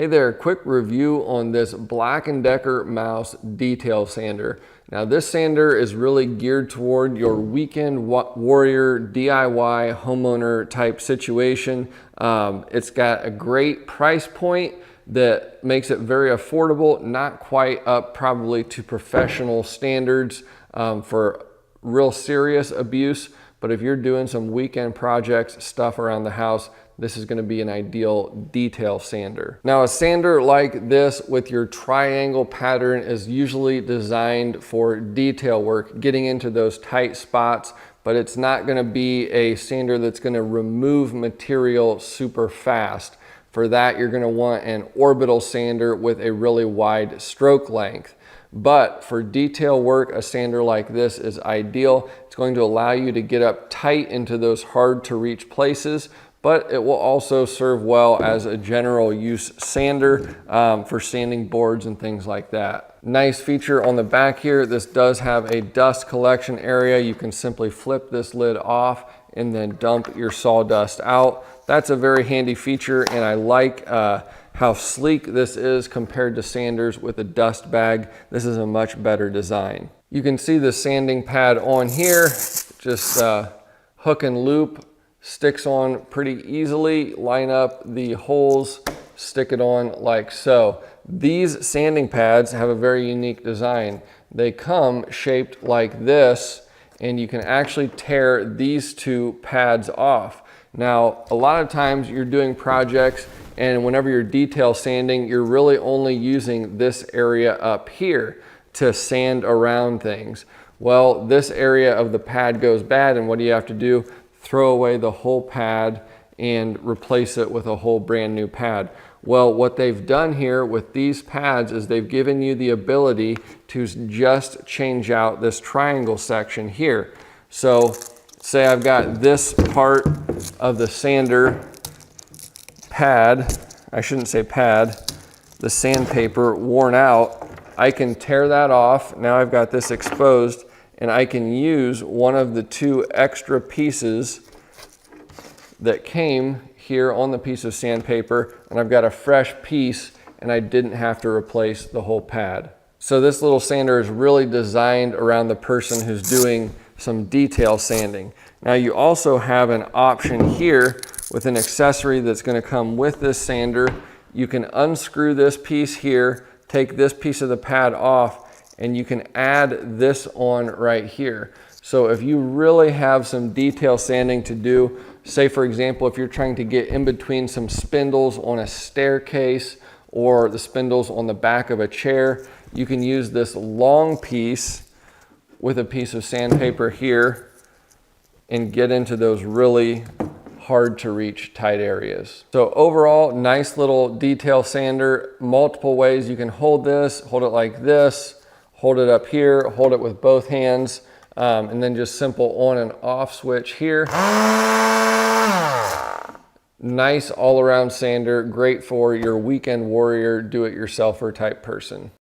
Hey there, quick review on this Black & Decker Mouse detail sander. Now this sander is really geared toward your weekend warrior DIY homeowner type situation. It's got a great price point that makes it very affordable, not quite up probably to professional standards for real serious abuse. But if you're doing some weekend projects, stuff around the house, this is going to be an ideal detail sander. Now a sander like this with your triangle pattern is usually designed for detail work, getting into those tight spots, but it's not going to be a sander that's going to remove material super fast. For that, you're going to want an orbital sander with a really wide stroke length. But for detail work, a sander like this is ideal. It's going to allow you to get up tight into those hard to reach places, but it will also serve well as a general use sander for sanding boards and things like that. Nice feature on the back here, this does have a dust collection area. You can simply flip this lid off and then dump your sawdust out. That's a very handy feature, and I like how sleek this is compared to sanders with a dust bag. This is a much better design. You can see the sanding pad on here, just hook and loop, sticks on pretty easily. Line up the holes, stick it on like so. These sanding pads have a very unique design. They come shaped like this, and you can actually tear these two pads off. Now, a lot of times you're doing projects, and whenever you're detail sanding, you're really only using this area up here to sand around things. Well, this area of the pad goes bad, and what do you have to do? Throw away the whole pad and replace it with a whole brand new pad. Well, what they've done here with these pads is they've given you the ability to just change out this triangle section here. So say I've got this part of the sander pad, I shouldn't say pad, the sandpaper worn out. I can tear that off. Now I've got this exposed, and I can use one of the two extra pieces that came here on the piece of sandpaper, and I've got a fresh piece, and I didn't have to replace the whole pad. So this little sander is really designed around the person who's doing some detail sanding. Now you also have an option here with an accessory that's going to come with this sander. You can unscrew this piece here, take this piece of the pad off, and you can add this on right here. So if you really have some detail sanding to do, say for example, if you're trying to get in between some spindles on a staircase or the spindles on the back of a chair, you can use this long piece with a piece of sandpaper here and get into those really hard to reach tight areas. So overall, nice little detail sander. Multiple ways you can hold this, hold it like this, hold it up here, hold it with both hands, and then just simple on and off switch here. Nice all around sander, great for your weekend warrior, do-it-yourselfer type person.